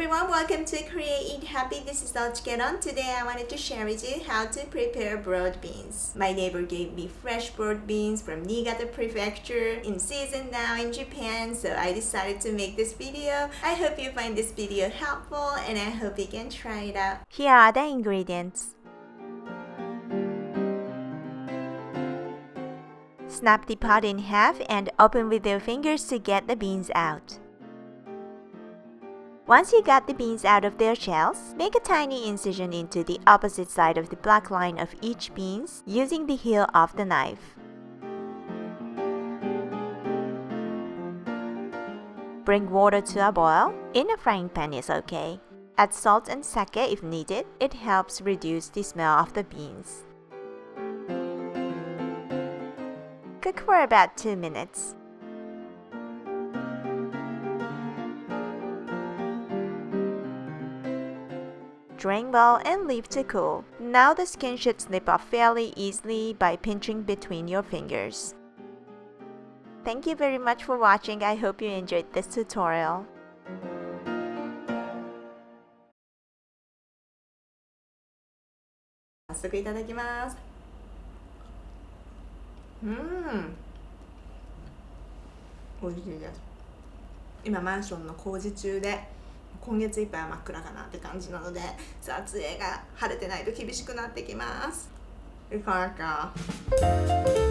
everyone, welcome to Create Eat Happy. This is OCHIKERON. Today I wanted to share with you how to prepare broad beans. My neighbor gave me fresh broad beans from Niigata prefecture, in season now in Japan, so I decided to make this video. I hope you find this video helpful and I hope you can try it out. Here are the ingredients. Snap the pot in half and open with your fingers to get the beans out. Once you got the beans out of their shells, make a tiny incision into the opposite side of the black line of each beans using the heel of the knife. Bring water to a boil. In a frying pan is okay. Add salt and sake if needed. It helps reduce the smell of the beans. Cook for about 2 minutes. Drain well and leave to cool. Now the skin should slip off fairly easily by pinching between your fingers. Thank you very much for watching. I hope you enjoyed this tutorial. Let'sいただきます。美味しいです。今マンションの工事中で今月いっぱいは真っ暗かなって感じなので、撮影が晴れてないと厳しくなってきます。いかがですか？